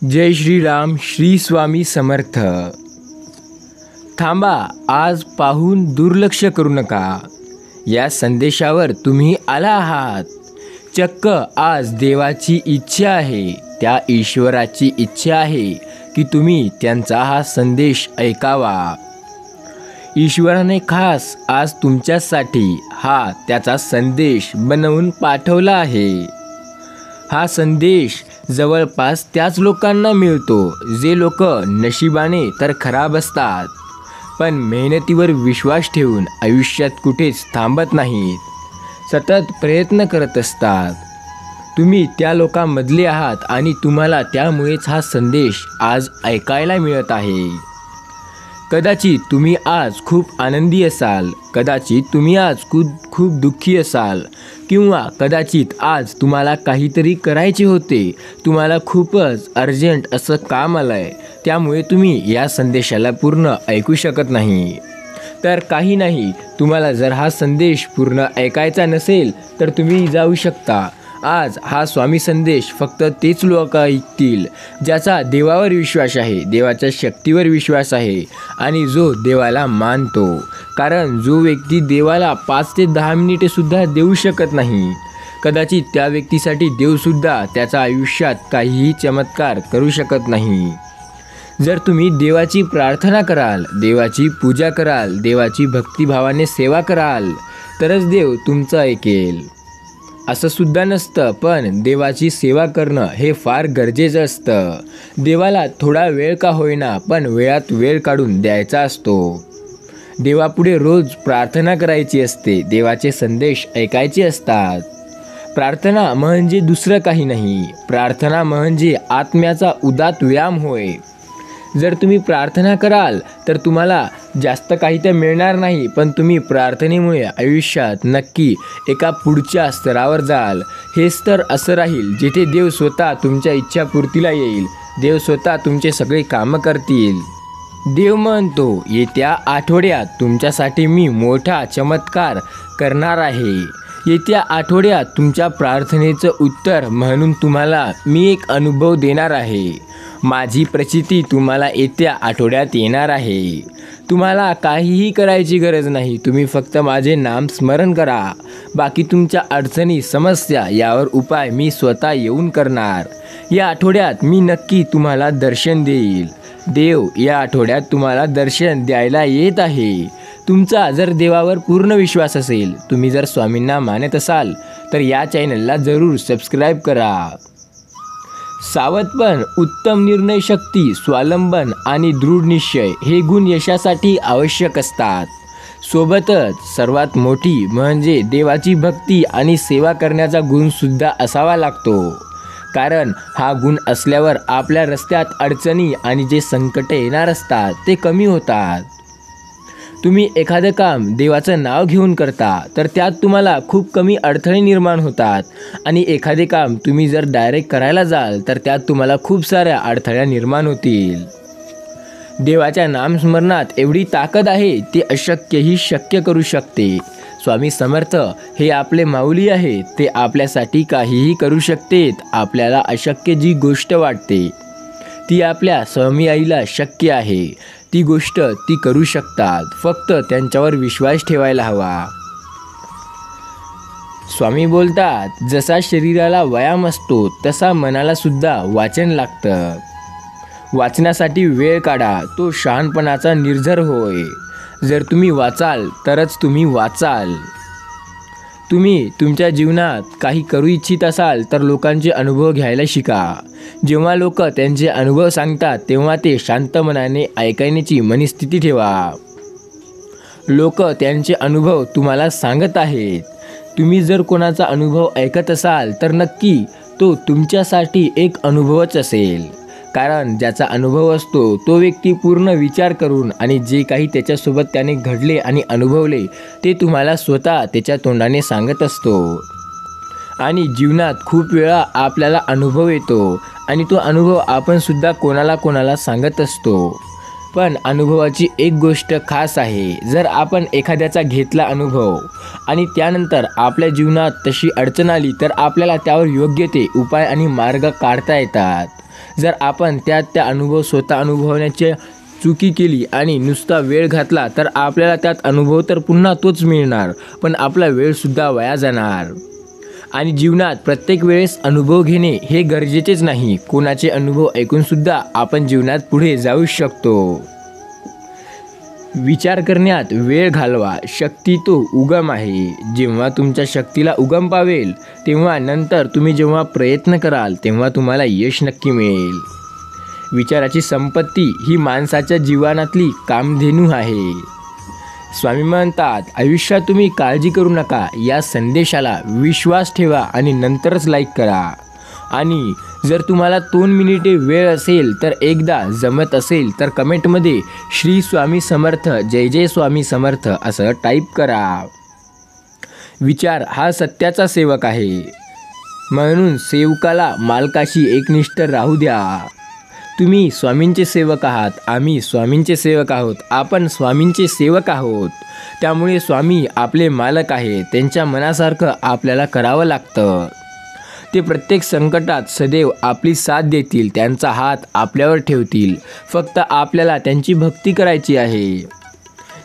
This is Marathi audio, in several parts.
जय श्रीराम. श्री स्वामी समर्थ. थांबा, आज पाहून दुर्लक्ष करू नका. या संदेशावर तुम्ही आला आहात. चक्क आज देवाची इच्छा आहे, त्या ईश्वराची इच्छा आहे की तुम्ही त्यांचा हा संदेश ऐकावा. ईश्वराने खास आज तुमच्यासाठी हा त्याचा संदेश बनवून पाठवला आहे. हा संदेश जवळपास त्याच लोकांना मिळतो जे लोक नशिबाने तर खराब असतात, पण मेहनतीवर विश्वास ठेवून आयुष्यात कुठेच थांबत नाहीत, सतत प्रयत्न करत असतात. तुम्ही त्या लोकांमधले आहात आणि तुम्हाला त्यामुळेच हा संदेश आज ऐकायला मिळत आहे. कदाचित तुम्ही आज खूप आनंदी असाल, कदाचित तुम्ही आज खूप दुःखी असाल, किंवा कदाचित आज तुम्हाला काहीतरी करायचे होते, तुम्हाला खूपच अर्जंट असं काम आलं आहे, त्यामुळे तुम्ही या संदेशाला पूर्ण ऐकू शकत नाही. तर काही नाही, तुम्हाला जर हा संदेश पूर्ण ऐकायचा नसेल तर तुम्ही जाऊ शकता. आज हा स्वामी संदेश फक्त तेच लोक ऐकतील ज्याचा देवावर विश्वास आहे, देवाच्या शक्तीवर विश्वास आहे आणि जो देवाला मानतो. कारण जो व्यक्ती देवाला 5 ते 10 मिनिटेसुद्धा देऊ शकत नाही, कदाचित त्या व्यक्तीसाठी देवसुद्धा त्याच्या आयुष्यात काहीही चमत्कार करू शकत नाही. जर तुम्ही देवाची प्रार्थना कराल, देवाची पूजा कराल, देवाची भक्तिभावाने सेवा कराल, तरच देव तुमचं ऐकेल. असं सुद्धा नसतं, पण देवाची सेवा करणं हे फार गरजेचं असतं. देवाला थोडा वेळ का होईना, पण वेळात वेळ काढून द्यायचा असतो. देवापुढे रोज प्रार्थना करायची असते, देवाचे संदेश ऐकायचे असतात. प्रार्थना म्हणजे दुसरं काही नाही, प्रार्थना म्हणजे आत्म्याचा उदात्त व्यायाम होय. जर तुम्ही प्रार्थना कराल तर तुम्हाला जास्त काही तर मिळणार नाही, पण तुम्ही प्रार्थनेमुळे आयुष्यात नक्की एका पुढच्या स्तरावर जाल. हे स्तर असं राहील जिथे देव स्वतः तुमच्या इच्छापूर्तीला येईल, देव स्वतः तुमचे सगळे कामं करतील. देव म्हणतो, येत्या आठवड्यात तुमच्यासाठी मी मोठा चमत्कार करणार आहे. येत्या आठवड्यात तुमच्या प्रार्थनेचं उत्तर म्हणून तुम्हाला मी एक अनुभव देणार आहे. माझी प्रचिती तुम्हाला येत्या आठवड्यात येणार आहे. तुम्हाला काहीही करायची गरज नाही, तुम्ही फक्त माझे नाम स्मरण करा. बाकी तुमच्या अडचणी, समस्या यावर उपाय मी स्वतः येऊन करणार. या आठवड्यात मी नक्की तुम्हाला दर्शन देईल. देव या आठवड्यात तुम्हाला दर्शन द्यायला येत आहे. तुमचा जर देवावर पूर्ण विश्वास असेल, तुम्ही जर स्वामींना मानत असाल, तर या चॅनलला जरूर सबस्क्राईब करा. सावधपण, उत्तम निर्णय शक्ती, स्वावलंबन आणि दृढ निश्चय हे गुण यशासाठी आवश्यक असतात. सोबतच सर्वात मोठी म्हणजे देवाची भक्ती आणि सेवा करण्याचा गुणसुद्धा असावा लागतो. कारण हा गुण असल्यावर आपल्या रस्त्यात अडचणी आणि जे संकट येणार असतात ते कमी होतात. तुम्ही एखादं काम देवाचं नाव घेऊन करता तर त्यात तुम्हाला खूप कमी अडथळे निर्माण होतात, आणि एखादे काम तुम्ही जर डायरेक्ट करायला जाल तर त्यात तुम्हाला खूप साऱ्या अडथळ्या निर्माण होतील. देवाच्या नामस्मरणात एवढी ताकद आहे, ते अशक्यही शक्य करू शकते. स्वामी समर्थ हे आपले माऊली आहेत, ते आपल्यासाठी काहीही करू शकतेत. आपल्याला अशक्य जी गोष्ट वाटते ती आपल्या स्वामी आईला शक्य आहे. ती गोष्ट ती करू शकतात, फक्त त्यांच्यावर विश्वास ठेवायला हवा. स्वामी बोलतात, जसा शरीराला व्यायाम असतो तसा मनाला सुद्धा वाचन लागतं. वाचनासाठी वेळ काढा, तो शहाणपणाचा निर्धार होय. जर तुम्ही वाचाल तरच तुम्ही वाचाल. तुम्ही तुमच्या जीवनात काही करू इच्छित असाल तर लोकांचे अनुभव घ्यायला शिका. जेव्हा लोक त्यांचे अनुभव सांगतात तेव्हा ते शांत मनाने ऐकण्याची मनस्थिती ठेवा. लोक त्यांचे अनुभव तुम्हाला सांगत आहेत. तुम्ही जर कोणाचा अनुभव ऐकत असाल तर नक्की तो तुमच्यासाठी एक अनुभवच असेल. कारण ज्याचा अनुभव असतो तो व्यक्ती पूर्ण विचार करून आणि जे काही त्याच्यासोबत त्याने घडले आणि अनुभवले ते तुम्हाला स्वतः त्याच्या तोंडाने सांगत असतो. आणि जीवनात खूप वेळा आपल्याला अनुभव येतो आणि तो अनुभव आपण सुद्धा कोणाला सांगत असतो. पण अनुभवाची एक गोष्ट खास आहे, जर आपण एखाद्याचा घेतला अनुभव आणि त्यानंतर आपल्या जीवनात तशी अडचण आली तर आपल्याला त्यावर योग्य ते उपाय आणि मार्ग काढता येतात। जर आपण त्या अनुभव स्वतः अनुभवण्याची चुकी केली आणि नुसता वेळ घातला तर आपल्याला त्यात अनुभव तर पुन्हा तोच मिळणार, पण आपला वेळसुद्धा वाया जाणार। आणि जीवनात प्रत्येक वेळेस अनुभव घेणे हे गरजेचेच नाही, कोणाचे अनुभव ऐकूनसुद्धा आपण जीवनात पुढे जाऊ शकतो। विचार करण्यात वेळ घालवा, शक्ती तो उगम आहे। जेव्हा तुमच्या शक्तीला उगम पावेल तेव्हा नंतर तुम्ही जेव्हा प्रयत्न कराल तेव्हा तुम्हाला यश नक्की मिळेल। विचाराची संपत्ती ही माणसाच्या जीवनातली कामधेनू आहे। स्वामी म्हणतात, आयुष्यात तुम्ही काळजी करू नका या संदेशाला विश्वास ठेवा आणि नंतरच लाईक करा। आणि जर तुम्हाला 2 मिनिटे वेळ असेल तर एकदा जमत असेल तर कमेंटमध्ये श्री स्वामी समर्थ, जय जय स्वामी समर्थ असं टाईप करा। विचार हा सत्याचा सेवक आहे, म्हणून सेवकाला मालकाशी एकनिष्ठ राहू द्या। तुम्ही स्वामींचे सेवक आहात, आम्ही स्वामींचे सेवक आहोत, आपण स्वामींचे सेवक आहोत। त्यामुळे स्वामी आपले मालक आहेत, त्यांच्या मनासारखं आपल्याला करावं लागतं। ते प्रत्येक संकटात सदैव आपली साथ देतील, त्यांचा हात आपल्यावर ठेवतील, फक्त आपल्याला त्यांची भक्ती करायची आहे।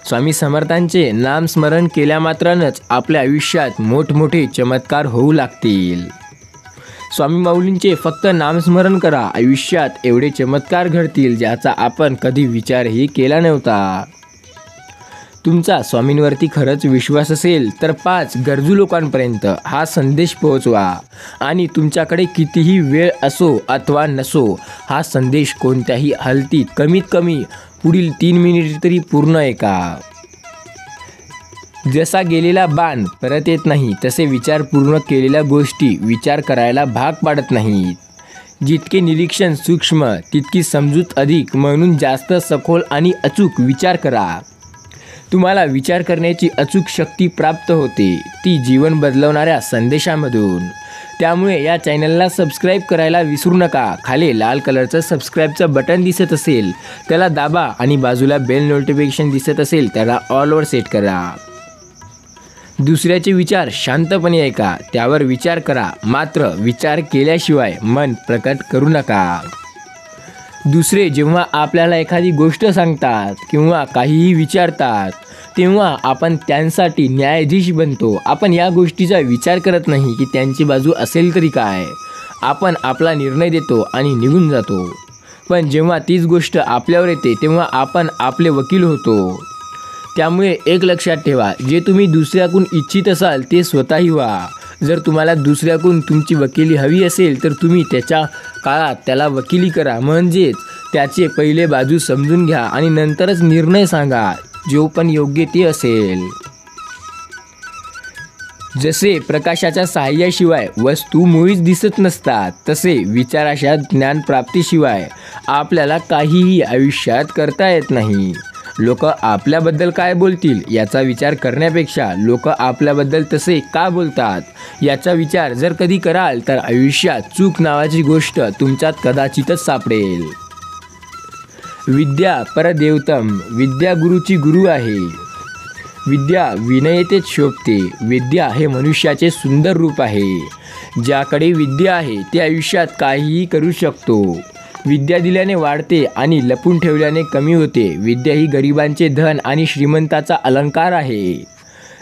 स्वामी समर्थांचे नामस्मरण केल्यामात्रानंच आपल्या आयुष्यात मोठमोठे चमत्कार होऊ लागतील। स्वामी माऊलींचे फक्त नामस्मरण करा, आयुष्यात एवढे चमत्कार घडतील ज्याचा आपण कधी विचारही केला नव्हता। तुमचा स्वामींवरती खरंच विश्वास असेल तर 5 गरजू लोकांपर्यंत हा संदेश पोहोचवा आणि तुमच्याकडे कितीही वेळ असो अथवा नसो, हा संदेश कोणत्याही हालतीत कमीत कमी पुढील 3 मिनिट तरी पूर्ण ऐका। जसा गेलेला बाण परत येत नाही, तसे विचार पूर्ण केलेल्या गोष्टी विचार करायला भाग पाडत नाहीत। जितके निरीक्षण सूक्ष्म तितकी समजूत अधिक, म्हणून जास्त सखोल आणि अचूक विचार करा। तुम्हाला विचार करण्याची अचूक शक्ती प्राप्त होते, ती जीवन बदलवणाऱ्या संदेशामधून। त्यामुळे या चॅनलला सबस्क्राईब करायला विसरू नका। खाली लाल कलरचं सबस्क्राईबचं बटन दिसत असेल त्याला दाबा आणि बाजूला बेल नोटिफिकेशन दिसत असेल त्याला ऑलवर सेट करा। दुसऱ्याचे विचार शांतपणे ऐका, त्यावर विचार करा, मात्र विचार केल्याशिवाय मन प्रकट करू नका। दुसरे जेव्हा आपल्याला एखादी गोष्ट सांगतात किंवा काहीही विचारतात तेव्हा आपण त्यांसाठी न्यायाधीश बनतो। आपण या गोष्टीचा विचार करत नाही की त्यांची बाजू असेल तरी काय, आपण आपला निर्णय देतो आणि निघून जातो। पण जेव्हा तीच गोष्ट आपल्यावर येते तेव्हा आपण आपले वकील होतो। त्यामुळे एक लक्षात ठेवा, जे तुम्ही दुसऱ्याकडून इच्छित असाल ते स्वतःही व्हा। जर तुम्हाला दुसऱ्याकडून तुमची वकिली हवी असेल तर तुम्ही त्याच्या काळात त्याला वकिली करा, म्हणजेच त्याचे पहिले बाजू समजून घ्या आणि नंतरच निर्णय सांगा, जो पण योग्य ते असेल। जसे प्रकाशाच्या सहाय्याशिवाय वस्तू मुळीच दिसत नसतात, तसे विचाराच्या ज्ञानप्राप्तीशिवाय आपल्याला काहीही आयुष्यात करता येत नाही। लोक आपल्याबद्दल काय बोलतील याचा विचार करण्यापेक्षा लोक आपल्याबद्दल तसे का बोलतात याचा विचार जर कधी कराल तर आयुष्यात चूक नावाची गोष्ट तुमच्यात कदाचितच सापडेल। विद्या परदेवतम, विद्या गुरुची गुरु आहे। विद्या विनयतेत शोभते। विद्या हे मनुष्याचे सुंदर रूप आहे। ज्याकडे विद्या आहे ते आयुष्यात काहीही करू शकतो। विद्या दिल्याने वाढते आणि लपून ठेवल्याने कमी होते। विद्या ही गरिबांचे धन आणि श्रीमंताचा अलंकार आहे।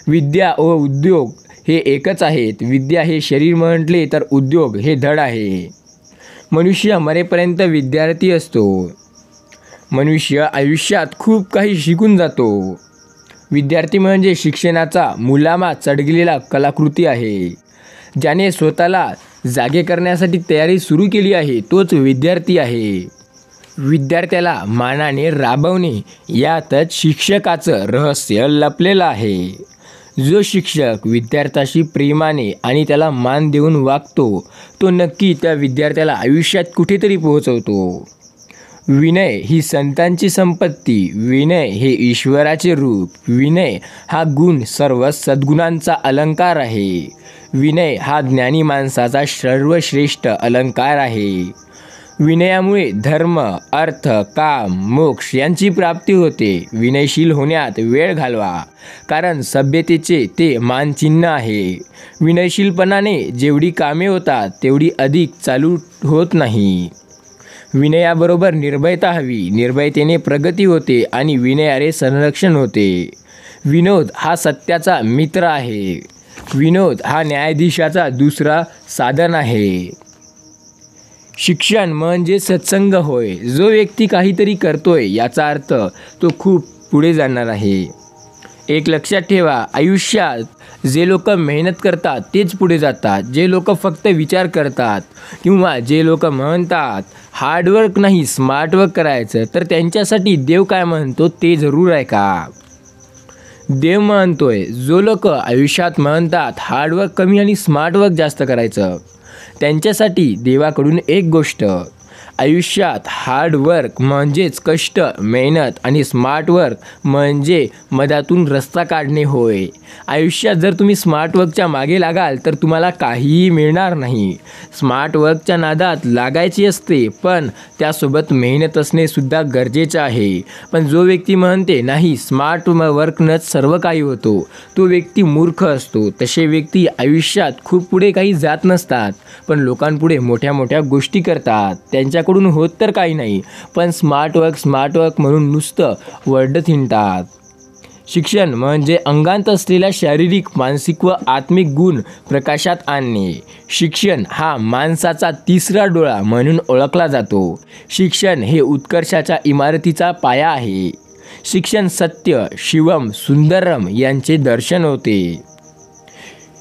विद्या व उद्योग हे एकच आहेत। विद्या हे शरीर म्हटले तर उद्योग हे धड आहे। मनुष्य मरेपर्यंत विद्यार्थी असतो। मनुष्य आयुष्यात खूप काही शिकून जातो। विद्यार्थी म्हणजे शिक्षणाचा मुलामा चढगलेला कलाकृती आहे। ज्याने स्वतःला जागे करण्यासाठी तयारी सुरू केली आहे तोच विद्यार्थी आहे। विद्यार्थ्याला मानाने राबवणे यातच शिक्षकाचं रहस्य लपलेलं आहे। जो शिक्षक विद्यार्थ्याशी प्रेमाने आणि त्याला मान देऊन वागतो तो नक्की त्या विद्यार्थ्याला आयुष्यात कुठेतरी पोहोचवतो। विनय ही संतांची संपत्ती। विनय हे ईश्वराचे रूप। विनय हा गुण सर्व सद्गुणांचा अलंकार आहे। विनय हा ज्ञानी माणसाचा सर्वश्रेष्ठ अलंकार आहे। विनयामुळे धर्म, अर्थ, काम, मोक्ष यांची प्राप्ती होते. विनयशील होण्यात वेळ घालवा, कारण सभ्यतेचे ते मानचिन्ह आहे. विनयशीलपणाने जेवढी कामे होतात तेवढी अधिक चालू होत नाही. विनयाबरोबर निर्भयता हवी. निर्भयतेने प्रगती होते आणि विनयाने संरक्षण होते. विनोद हा सत्याचा मित्र आहे. विनोद हा न्यायाधीशाचा दुसरा साधन आहे. शिक्षण म्हणजे सत्संग होय. जो व्यक्ती काहीतरी करतोय याचा अर्थ तो खूप पुढे जाणार आहे. एक लक्षात ठेवा, आयुष्यात जे लोक मेहनत करतात तेच पुढे जातात. जे लोक फक्त विचार करतात किंवा जे लोक म्हणतात हार्डवर्क नाही स्मार्टवर्क करायचं, तर त्यांच्यासाठी देव काय म्हणतो ते जरूर ऐका. देव म्हणतोय जो लोक आयुष्यात म्हणतात हार्डवर्क कमी आणि स्मार्टवर्क जास्त करायचं, त्यांच्यासाठी देवाकडून एक गोष्ट, आयुष्यात हार्डवर्क म्हणजेच कष्ट, मेहनत आणि स्मार्टवर्क म्हणजे मधातून रस्ता काढणे होय. आयुष्यात जर तुम्ही स्मार्टवर्कच्या मागे लागाल तर तुम्हाला काहीही मिळणार नाही. स्मार्टवर्कच्या नादात लागायची असते, पण त्यासोबत मेहनत असणे सुद्धा गरजेचं आहे. पण जो व्यक्ती म्हणते नाही स्मार्ट वर्कनंच सर्व काही होतो, तो व्यक्ती मूर्ख असतो. तसे व्यक्ती आयुष्यात खूप पुढे काही जात नसतात, पण लोकांपुढे मोठ्या मोठ्या गोष्टी करतात. त्यांच्याकडून होत तर काही नाही, पण स्मार्टवर्क म्हणून नुसतं वर्डत हिंडतात. शिक्षण म्हणजे अंगात असलेला शारीरिक, मानसिक व आत्मिक गुण प्रकाशात आणणे. शिक्षण हा माणसाचा तिसरा डोळा म्हणून ओळखला जातो. शिक्षण हे उत्कर्षाच्या इमारतीचा पाया आहे. शिक्षण सत्य, शिवम, सुंदरम यांचे दर्शन होते.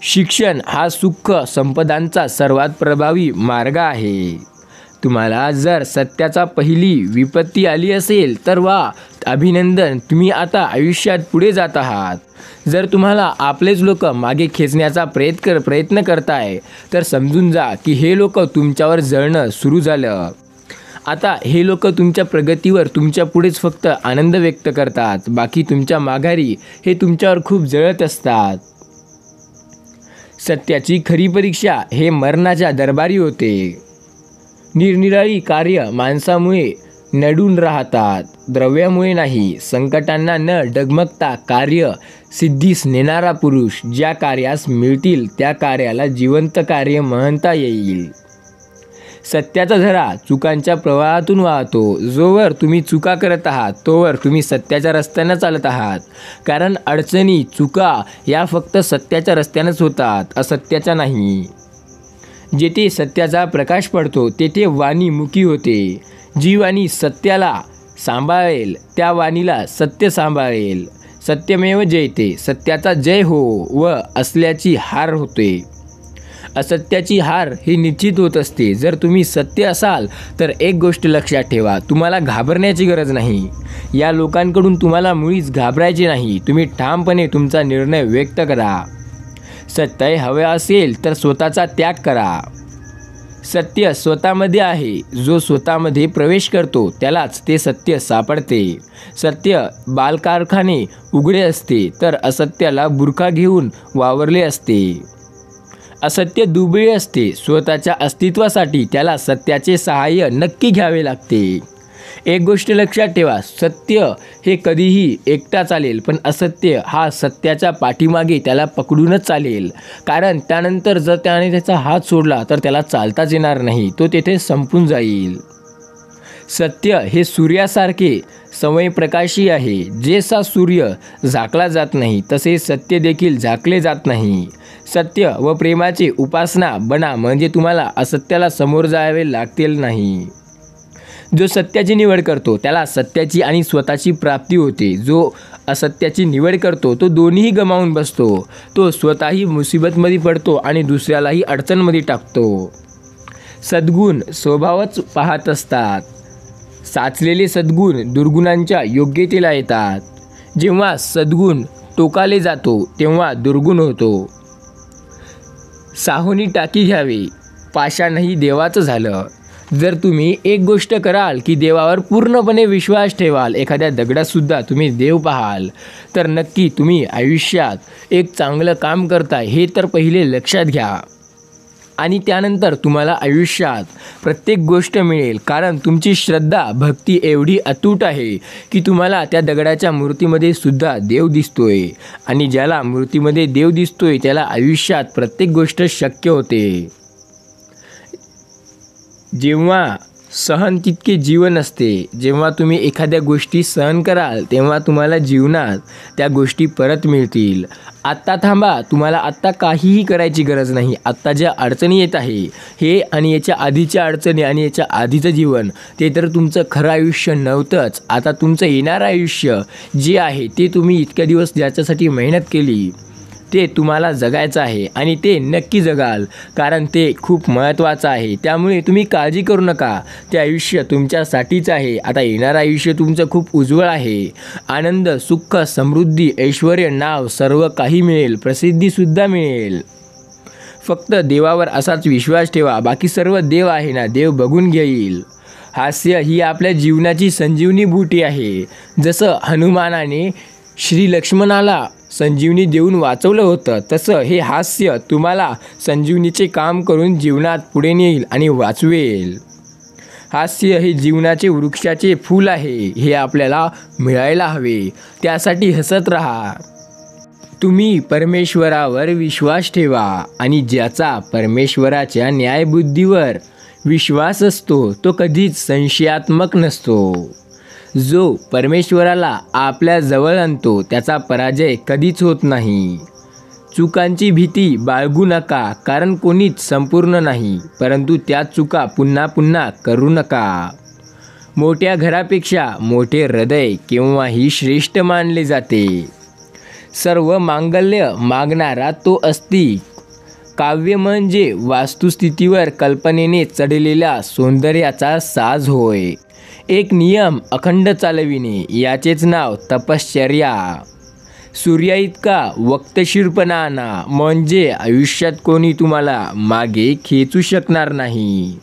शिक्षण हा सुख संपदांचा सर्वात प्रभावी मार्ग आहे. तुम्हाला जर सत्याचा पहिली विपत्ती आली असेल तर वा, अभिनंदन, तुम्ही आता आयुष्यात पुढे जात आहात. जर तुम्हाला आपलेच लोक मागे खेचण्याचा प्रयत्न करताय तर समजून जा की हे लोक तुमच्यावर जळणं सुरू झालं. आता हे लोक तुमच्या प्रगतीवर तुमच्या पुढेच फक्त आनंद व्यक्त करतात, बाकी तुमच्या माघारी हे तुमच्यावर खूप जळत असतात. सत्याची खरी परीक्षा हे मरणाच्या दरबारी होते. निरनिराळी कार्य माणसामुळे नडून राहतात, द्रव्यामुळे नाही. संकटांना न डगमगता कार्य सिद्धीस नेणारा पुरुष ज्या कार्यास मिळतील त्या कार्याला जिवंत कार्य म्हणता येईल. सत्याचा झरा चुकांच्या प्रवाहातून वाहतो. जोवर तुम्ही चुका करत आहात तोवर तुम्ही सत्याच्या रस्त्यानं चालत आहात, कारण अडचणी, चुका या फक्त सत्याच्या रस्त्यानंच होतात, असत्याच्या नाही. जेथे सत्याचा प्रकाश पडतो तेथे वाणी मुकी होते. जी वाणी सत्याला सांभाळेल त्या वाणीला सत्य सांभाळेल. सत्यमेव जयते, सत्याचा जय हो व असल्याची हार होते. असत्याची हार ही निश्चित होत असते. जर तुम्ही सत्य असाल तर एक गोष्ट लक्षात ठेवा, तुम्हाला घाबरण्याची गरज नाही. या लोकांकडून तुम्हाला मुळीच घाबरायचे नाही. तुम्ही ठामपणे तुमचा निर्णय व्यक्त करा. सत्य हवे असेल तर स्वतःचा त्याग करा. सत्य स्वतःमध्ये आहे. जो स्वतःमध्ये प्रवेश करतो त्यालाच ते सत्य सापडते. सत्य बालकारखाने उघडे असते तर असत्याला बुरखा घेऊन वावरले असते. असत्य दुबळे असते. स्वतःच्या अस्तित्वासाठी त्याला सत्याचे सहाय्य नक्की घ्यावे लागते. एक गोष्ट लक्षात ठेवा, सत्य हे कधीही एकटा चालेल, पण असत्य हा सत्याच्या पाठीमागे त्याला पकडूनच चालेल. कारण त्यानंतर जर त्याने त्याचा हात सोडला तर त्याला चालताच येणार नाही, तो तेथे संपून जाईल. सत्य हे सूर्यासारखे समयप्रकाशी आहे. जसा सूर्य झाकला जात नाही तसे सत्य देखील झाकले जात नाही. सत्य व प्रेमाची उपासना बना, म्हणजे तुम्हाला असत्याला समोर जावे लागतील नाही. जो सत्याची निवड करतो त्याला सत्याची आणि स्वतःची प्राप्ती होते. जो असत्याची निवड करतो तो दोन्हीही गमावून बसतो. तो स्वतःही मुसीबतमध्ये पडतो आणि दुसऱ्यालाही अडचणमध्ये टाकतो. सद्गुण स्वभावच पाहत असतात. साचलेले सद्गुण दुर्गुणांच्या योग्यतेला येतात. जेव्हा सद्गुण टोकाले जातो तेव्हा दुर्गुण होतो. साहोनी टाकी घ्यावी, पाषाणही देवाचं झालं. जर तुम्ही एक गोष्ट कराल की देवावर पूर्णपणे विश्वास ठेवाल, एखाद्या दगडातसुद्धा तुम्ही देव पाहाल, तर नक्की तुम्ही आयुष्यात एक चांगलं काम करताय हे तर पहिले लक्षात घ्या. आणि त्यानंतर तुम्हाला आयुष्यात प्रत्येक गोष्ट मिळेल, कारण तुमची श्रद्धा भक्ती एवढी अतूट आहे की तुम्हाला त्या दगडाच्या मूर्तीमध्ये सुद्धा देव दिसतोय आणि ज्याला मूर्तीमध्ये देव दिसतोय त्याला आयुष्यात प्रत्येक गोष्ट शक्य होते. जेव्हा सहन तितके जीवन असते. जेव्हा तुम्ही एखाद्या गोष्टी सहन कराल तेव्हा तुम्हाला जीवनात त्या गोष्टी परत मिळतील. आत्ता थांबा, तुम्हाला आत्ता काहीही करायची गरज नाही. आत्ता ज्या अडचणी येत आहे हे आणि याच्या आधीच्या अडचणी आणि याच्या आधीचं जीवन ते तर तुमचं खरं आयुष्य नव्हतंच. आता तुमचं येणारं आयुष्य जे आहे ते तुम्ही इतक्या दिवस ज्याच्यासाठी मेहनत केली ते तुम्हाला जगायचं आहे आणि ते नक्की जगाल, कारण ते खूप महत्त्वाचं आहे. त्यामुळे तुम्ही काळजी करू नका, ते आयुष्य तुमच्यासाठीच आहे. आता येणारं आयुष्य तुमचं खूप उज्ज्वल आहे. आनंद, सुख, समृद्धी, ऐश्वर्य, नाव सर्व काही मिळेल, प्रसिद्धीसुद्धा मिळेल. फक्त देवावर असाच विश्वास ठेवा. बाकी सर्व देव आहे ना, देव बघून घेईल. हास्य ही आपल्या जीवनाची संजीवनी बूटी आहे. जसं हनुमानाने श्री लक्ष्मणाला संजीवनी देऊन वाचवलं होतं, तसं हे हास्य तुम्हाला संजीवनीचे काम करून जीवनात पुढे नेईल आणि वाचवेल. हास्य हे जीवनाचे वृक्षाचे फूल आहे. हे आपल्याला मिळायला हवे, त्यासाठी हसत राहा. तुम्ही परमेश्वरावर विश्वास ठेवा आणि ज्याचा परमेश्वराच्या न्यायबुद्धीवर विश्वास असतो तो कधीच संशयात्मक नसतो. जो परमेश्वराला आपल्या जवळ आणतो त्याचा पराजय कधीच होत नाही. चुकांची भीती बाळगू नका, कारण कोणीच संपूर्ण नाही, परंतु त्या चुका पुन्हा पुन्हा करू नका. मोठ्या घरापेक्षा मोठे हृदय केव्हाही श्रेष्ठ मानले जाते. सर्व मांगल्य मागणारा तो असती. काव्य म्हणजे वास्तुस्थितीवर कल्पनेने चढलेल्या सौंदर्याचा साज होय. एक नियम अखंड चालविणे याचेच नाव तपश्चर्या. सूर्याइतका वक्तशीरपणा आणा, म्हणजे आयुष्यात कोणी तुम्हाला मागे खेचू शकणार नाही.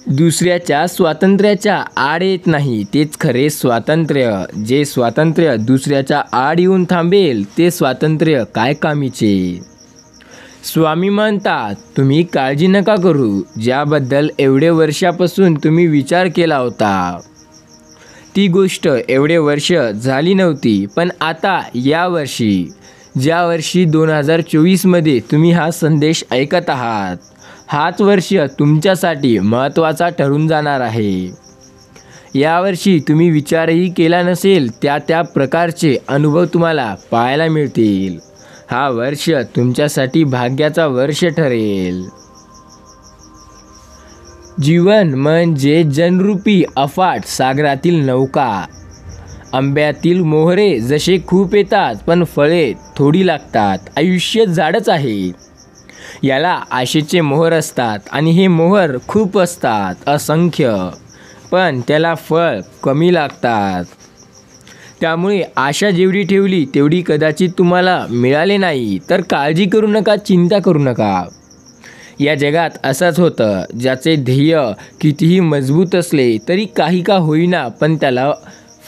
दुसऱ्याच्या स्वातंत्र्याच्या आड येत नाही तेच खरे स्वातंत्र्य. जे स्वातंत्र्य दुसऱ्याच्या आड येऊन थांबेल ते स्वातंत्र्य काय कामीचे. स्वामी म्हणतात, तुम्ही काळजी नका करू. ज्याबद्दल एवढे वर्षापासून तुम्ही विचार केला होता ती गोष्ट एवढे वर्ष झाली नव्हती, पण आता यावर्षी, ज्या वर्षी 2024मध्ये तुम्ही हा संदेश ऐकत आहात, हाच वर्ष तुमच्यासाठी महत्त्वाचा ठरून जाणार आहे. यावर्षी तुम्ही विचारही केला नसेल त्या प्रकारचे अनुभव तुम्हाला पाहायला मिळतील. हा वर्ष तुमच्यासाठी भाग्याचा वर्ष ठरेल. जीवन म्हणजे जनरूपी अफाट सागरातील नौका. आंब्यातील मोहरे जसे खूप येतात पण फळे थोडी लागतात. आयुष्य झाडच आहे, याला आशेचे मोहर असतात आणि हे मोहर खूप असतात, असंख्य, पण त्याला फळ कमी लागतात. त्यामुळे आशा जेवढी ठेवली तेवढी कदाचित तुम्हाला मिळाले नाही, तर काळजी करू नका, चिंता करू नका. या जगात असंच होतं, ज्याचे ध्येय कितीही मजबूत असले तरी काही का होईना पण त्याला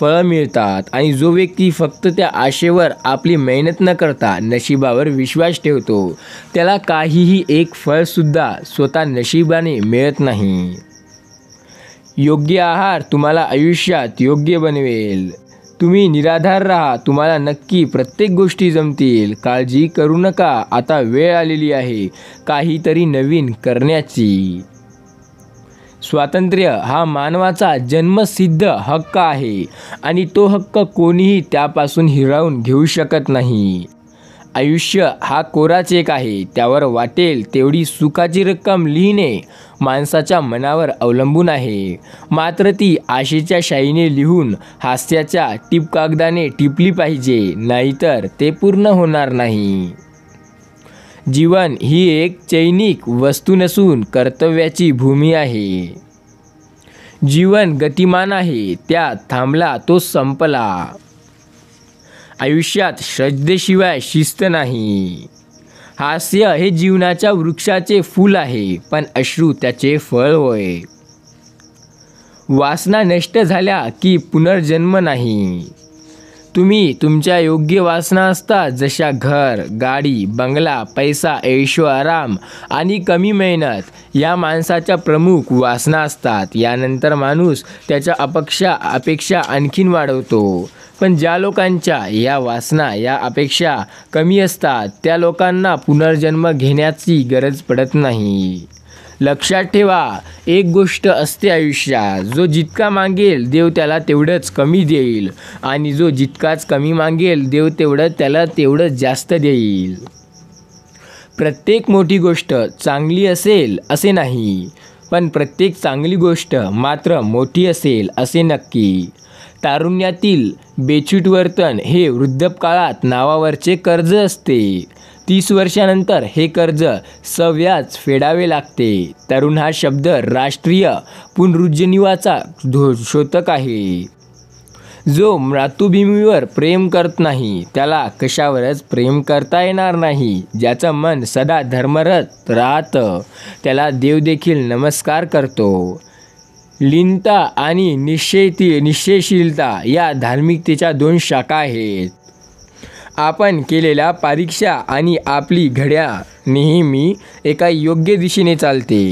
फळं मिळतात. आणि जो व्यक्ती फक्त त्या आशेवर आपली मेहनत न करता नशिबावर विश्वास ठेवतो त्याला काहीही एक फळसुद्धा स्वतः नशिबाने मिळत नाही. योग्य आहार तुम्हाला आयुष्यात योग्य बनवेल. तुम्ही निराधार राहा, तुम्हाला नक्की प्रत्येक गोष्टी जमतील. काळजी करू नका, आता वेळ आलेली आहे काहीतरी नवीन करण्याची. स्वातंत्र्य हा मानवाचा जन्मसिद्ध हक्क आहे आणि तो हक्क कोणीही त्यापासून हिरावून घेऊ शकत नाही. आयुष्य हा कोरा चेक आहे, त्यावर वाटेल तेवढी सुखाची रक्कम लिहिणे माणसाच्या मनावर अवलंबून आहे. मात्र ती आशेच्या शाईने लिहून हास्याच्या टिपकागदाने टिपली पाहिजे, नाहीतर ते पूर्ण होणार नाही. जीवन ही एक चैनिक वस्तू नसून कर्तव्याची भूमी आहे. जीवन गतिमान आहे, त्यात थांबला तो संपला. आयुष्यात श्रद्धेशिवाय शिस्त नाही. हास्य हे जीवनाच्या वृक्षाचे फूल आहे, पण अश्रू त्याचे फळ होय. वासना नष्ट झाल्या की पुनर्जन्म नाही. तुम्ही तुमच्या योग्य वासना असतात, जशा घर, गाडी, बंगला, पैसा, ऐशो आराम आणि कमी मेहनत या माणसाच्या प्रमुख वासना असतात. यानंतर माणूस त्याच्या अपेक्षा आणखीन वाढवतो. पण ज्या लोकांच्या या वासना, या अपेक्षा कमी असतात, त्या लोकांना पुनर्जन्म घेण्याची गरज पडत नाही. लक्षात ठेवा, एक गोष्ट असते आयुष्यात, जो जितका मागेल देव त्याला तेवढंच कमी देईल, आणि जो जितकाच कमी मागेल देव त्याला तेवढंच जास्त देईल. प्रत्येक मोठी गोष्ट चांगली असेल असे नाही, पण प्रत्येक चांगली गोष्ट मात्र मोठी असेल असे नक्की. तारुण्यातील बेछूट वर्तन हे वृद्धापकाळात नावावरचे कर्ज असते. 30 वर्षानंतर हे कर्ज सव्याज फेडावे लागते. तरुण हा शब्द राष्ट्रीय पुनरुज्जीवनाचा द्योतक आहे. जो मातृभूमीवर प्रेम करत नाही त्याला कशावरच प्रेम करता येणार नाही. ज्याचं मन सदा धर्मरत राहतं त्याला देव देखील नमस्कार करतो. लीनता आणि निश्चयशीलता या धार्मिकतेच्या 2 शाखा आहेत. आपण केलेल्या परीक्षा आणि आपली घड्या नेहमी एका योग्य दिशेने चालते.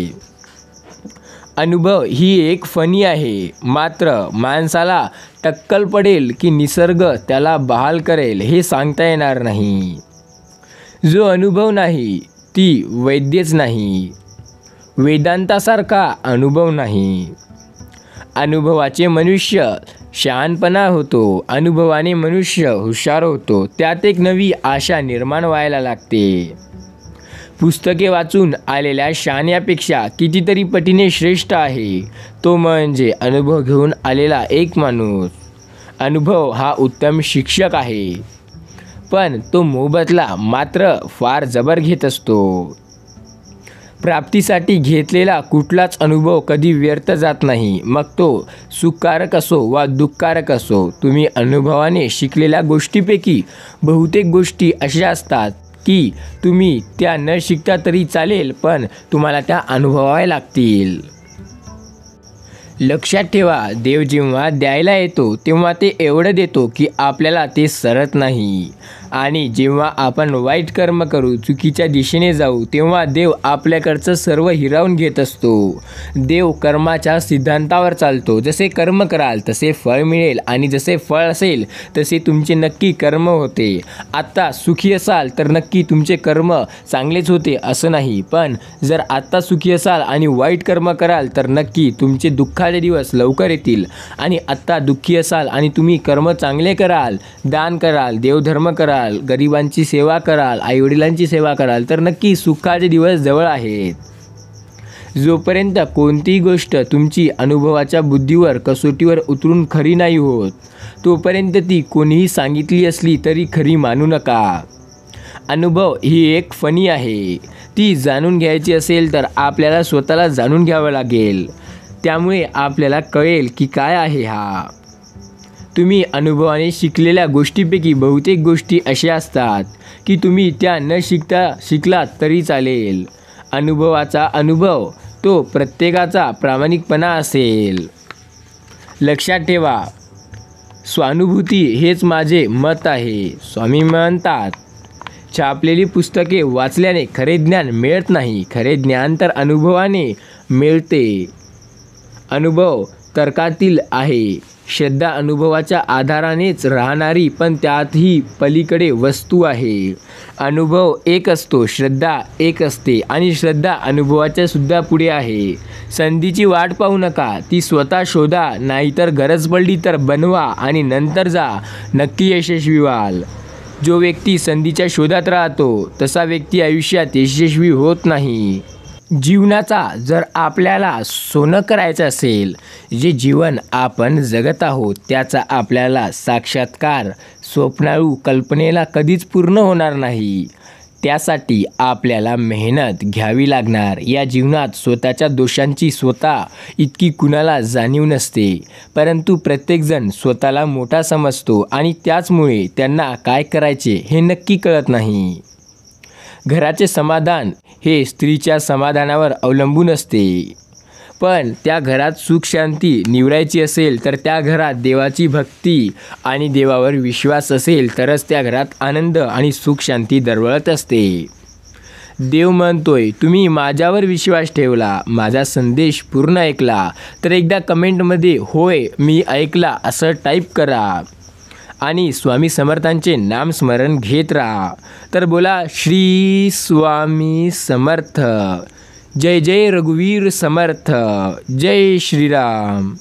अनुभव ही एक फणी आहे, मात्र माणसाला टक्कल पडेल की निसर्ग त्याला बहाल करेल हे सांगता येणार नाही. जो अनुभव नाही ती वैद्यच नाही. वेदांतासारखा अनुभव नाही. अनुभवाचे मनुष्य शहाणपणा होतो. अनुभवाने मनुष्य हुशार होतो. त्यात एक नवी आशा निर्माण व्हायला लागते. पुस्तके वाचून आलेल्या शहाण्यापेक्षा कितीतरी पटीने श्रेष्ठ आहे तो म्हणजे अनुभव घेऊन आलेला एक माणूस. अनुभव हा उत्तम शिक्षक आहे, पण तो मोबदला मात्र फार जबर घेत असतो. प्राप्तीसाठी घेतलेला कुठलाच अनुभव कधी व्यर्थ जात नाही, मग तो सुखकारक असो वा दुःखकारक असो. तुम्ही अनुभवाने शिकलेल्या गोष्टीपैकी बहुतेक गोष्टी अशा असतात की तुम्ही त्या न शिकता तरी चालेल, पण तुम्हाला त्या अनुभवाव्या लागतील. लक्षात ठेवा, देव जेव्हा द्यायला येतो तेव्हा ते एवढं देतो की आपल्याला ते सरत नाही, आणि जेव्हा आपण वाईट कर्म करू, चुकीच्या दिशेने जाऊ, तेव्हा देव आपल्याकडचं सर्व हिरावून घेत असतो. देव कर्माच्या सिद्धांतावर चालतो. जसे कर्म कराल तसे फळ मिळेल, आणि जसे फळ असेल तसे तुमचे नक्की कर्म होते. आत्ता सुखी असाल तर नक्की तुमचे कर्म चांगलेच होते असं नाही, पण जर आत्ता सुखी असाल आणि वाईट कर्म कराल तर नक्की तुमचे दुःखाचे दिवस लवकर येतील. आणि आत्ता दुःखी असाल आणि तुम्ही कर्म चांगले कराल, दान कराल, देवधर्म कराल, गरिबांची सेवा कराल, आईवडिलांची सेवा कराल, तर नक्की सुखाचे दिवस जवळ आहेत. जोपर्यंत कोणतीही गोष्ट तुमची अनुभवाच्या बुद्धीवर कसोटीवर उतरून खरी नाही होत, तोपर्यंत ती कोणीही सांगितली असली तरी खरी मानू नका. अनुभव ही एक फणी आहे. ती जाणून घ्यायची असेल तर आपल्याला स्वतःला जाणून घ्यावं लागेल. त्यामुळे आपल्याला कळेल की काय आहे हा. तुम्ही अनुभवाने शिकलेल्या गोष्टीपैकी बहुतेक गोष्टी अशा असतात की तुम्ही त्या न शिकता शिकलात तरी चालेल. अनुभवाचा अनुभव तो प्रत्येकाचा प्रामाणिकपणा असेल. लक्षात ठेवा, स्वानुभूती हेच माझे मत आहे. स्वामी म्हणतात, छापलेली पुस्तके वाचल्याने खरे ज्ञान मिळत नाही, खरे ज्ञान तर अनुभवाने मिळते. अनुभव तर्कातील आहे. श्रद्धा अनुभवाच्या आधारानेच राहणारी पण त्यातही पलीकडे वस्तू आहे. अनुभव एक असतो, श्रद्धा एक असते, आणि श्रद्धा अनुभवाच्या सुद्धा पुढे आहे. संधीची वाट पाहू नका, ती स्वतः शोधा, नाहीतर गरज पडली तर बनवा आणि नंतर जा, नक्की यशस्वी व्हाल. जो व्यक्ती संधीच्या शोधात राहतो तसा व्यक्ती आयुष्यात यशस्वी होत नाही. जीवनाचा जर आपल्याला सोनं करायचं असेल, जे जीवन आपण जगत आहोत त्याचा आपल्याला साक्षात्कार स्वप्नाळू कल्पनेला कधीच पूर्ण होणार नाही. त्यासाठी आपल्याला मेहनत घ्यावी लागणार. या जीवनात स्वतःच्या दोषांची स्वतः इतकी कुणाला जाणीव नसते, परंतु प्रत्येकजण स्वतःला मोठा समजतो आणि त्याचमुळे त्यांना काय करायचे हे नक्की कळत नाही. घराचे समाधान हे स्त्रीच्या समाधानावर अवलंबून असते, पण त्या घरात सुख शांती निवडायची असेल तर त्या घरात देवाची भक्ती आणि देवावर विश्वास असेल तरच त्या घरात आनंद आणि सुख शांती दरवळत असते. देव म्हणतोय, तुम्ही माझ्यावर विश्वास ठेवला, माझा संदेश पूर्ण ऐकला तर एकदा कमेंटमध्ये होय मी ऐकला असं टाईप करा आणि स्वामी समर्थांचे नामस्मरण घेत राहा. तर बोला श्री स्वामी समर्थ. जय जय रघुवीर समर्थ. जय श्रीराम.